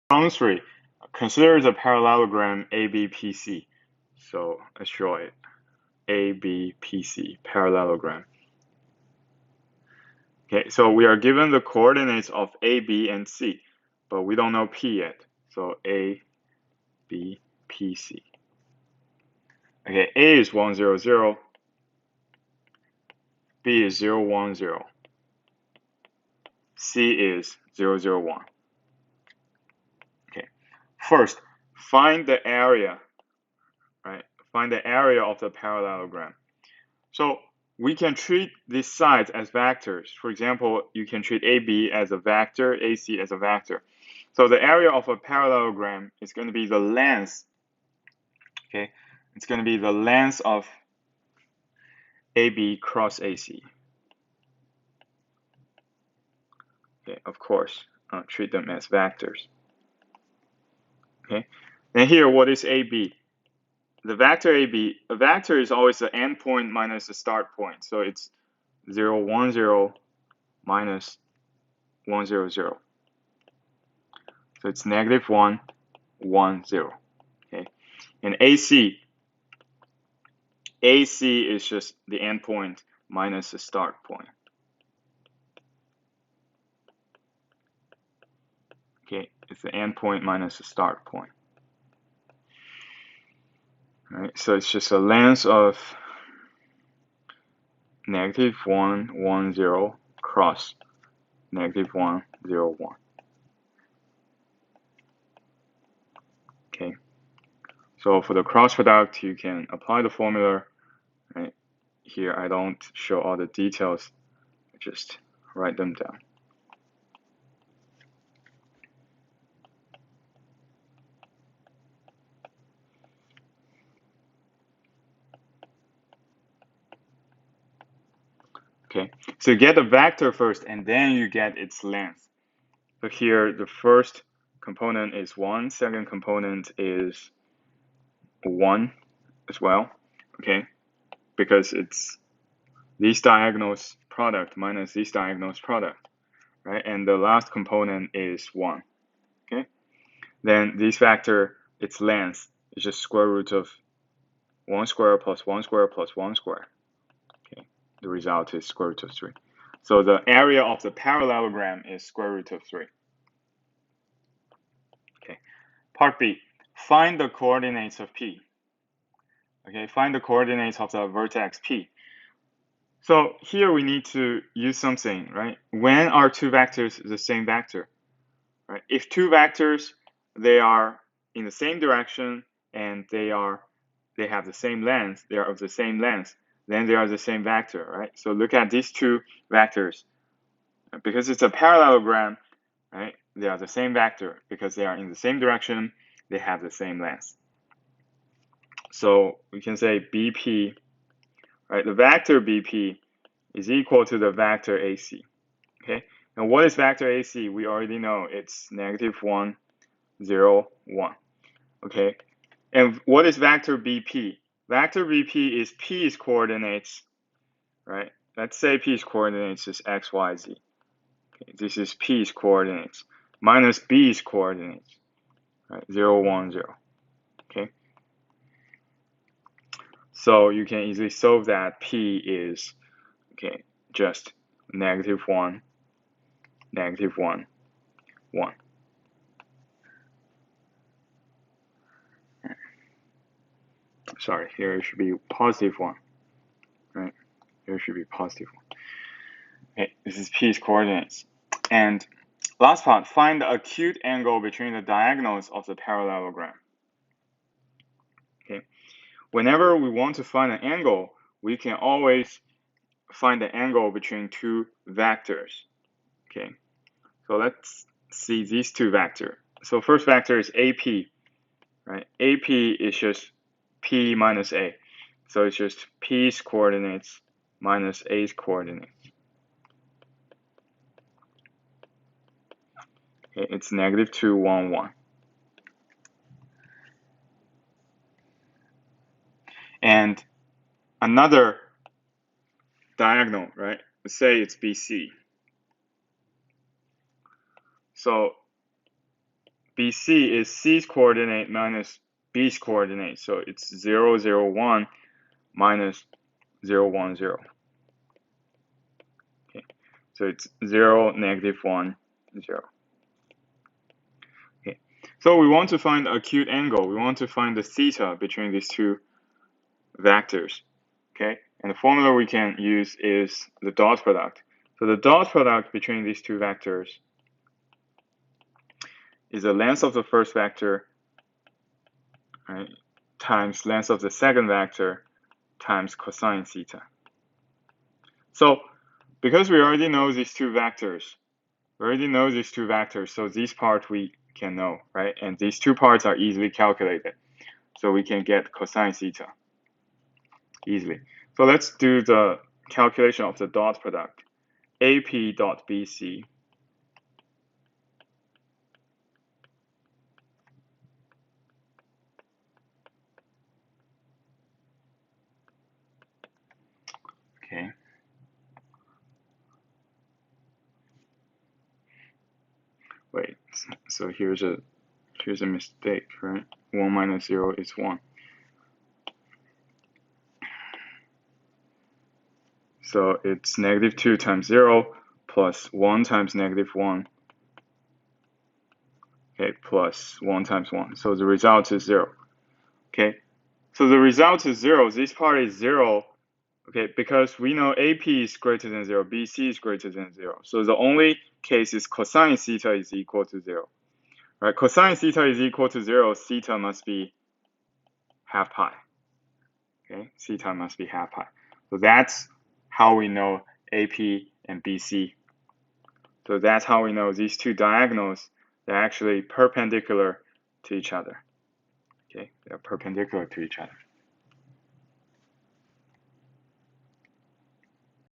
Problem 3. Consider the parallelogram ABPC. So let's draw it. ABPC, parallelogram. Okay, so we are given the coordinates of A, B, and C, but we don't know P yet. So A, B, P, C. Okay, A is 1, 0, 0. B is 0, 1, 0. C is 0, 0, 1. Okay, first, find the area, right? Find the area of the parallelogram. So we can treat these sides as vectors. For example, you can treat AB as a vector, AC as a vector. So the area of a parallelogram is going to be the length, okay? It's going to be the length of AB cross AC. Okay, of course, treat them as vectors. Okay, and here, what is AB? The vector AB, a vector is always the endpoint minus the start point. So it's 0, 1, 0 minus 1, 0, 0. So it's negative 1, 1, 0. Okay, and AC is just the endpoint minus the start point. Okay, it's the endpoint minus the start point. All right, so it's just a length of negative 1, 1, 0 cross negative 1, 0, 1. Okay, so for the cross product, you can apply the formula. Right here, I don't show all the details, just write them down. Okay, so you get the vector first, and then you get its length. So here, the first component is 1, second component is 1 as well, okay? Because it's these diagonals product minus these diagonals product, right? And the last component is 1, okay? Then this vector, its length is just square root of 1 square plus 1 square plus 1 square. Okay, the result is square root of 3. So the area of the parallelogram is square root of 3. Okay, part B, find the coordinates of P. Okay, find the coordinates of the vertex P. So here we need to use something, right? When are two vectors the same vector? Right? If two vectors, they are in the same direction and they have the same length, they are of the same length, then they are the same vector, right? So look at these two vectors. Because it's a parallelogram, right? They are the same vector because they are in the same direction, they have the same length. So we can say BP, right? The vector BP is equal to the vector AC, okay? And what is vector AC? We already know it's negative 1, 0, 1, okay? And what is vector BP? Vector BP is P's coordinates, right? Let's say P's coordinates is x, y, z. Okay, this is P's coordinates minus B's coordinates, right? 0, 1, 0. Okay. So you can easily solve that P is, okay, just negative 1, negative 1, 1. Sorry, here it should be positive 1, right? Here it should be positive 1. Okay, this is P's coordinates. And last part, find the acute angle between the diagonals of the parallelogram. Okay, whenever we want to find an angle, we can always find the angle between two vectors. Okay, so let's see these two vectors. So first vector is AP, right? AP is just P minus A. So it's just P's coordinates minus A's coordinates. Okay, it's negative 2, 1, 1. And another diagonal, right? Let's say it's BC. So BC is C's coordinate minus B's coordinate. So it's 0, 0, 1 minus 0, 1, 0. Okay. So it's 0, negative 1, 0. Okay. So we want to find acute angle. We want to find the theta between these two vectors. Okay. And the formula we can use is the dot product. So the dot product between these two vectors is the length of the first vector, right, times length of the second vector times cosine theta. So because we already know these two vectors, so this part we can know, right? And these two parts are easily calculated. So we can get cosine theta easily. So let's do the calculation of the dot product. AP dot BC okay. Wait, so here's a mistake, right? 1 minus 0 is 1. So it's negative 2 times 0 plus 1 times negative 1, okay, plus 1 times 1. So the result is 0, okay? So the result is 0. This part is 0, okay, because we know AP is greater than 0, BC is greater than 0. So the only case is cosine theta is equal to 0, right? Cosine theta is equal to 0, theta must be half pi, okay? Theta must be half pi. So that's how we know AP and BC. So that's how we know these two diagonals, they're actually perpendicular to each other. Okay, they're perpendicular to each other.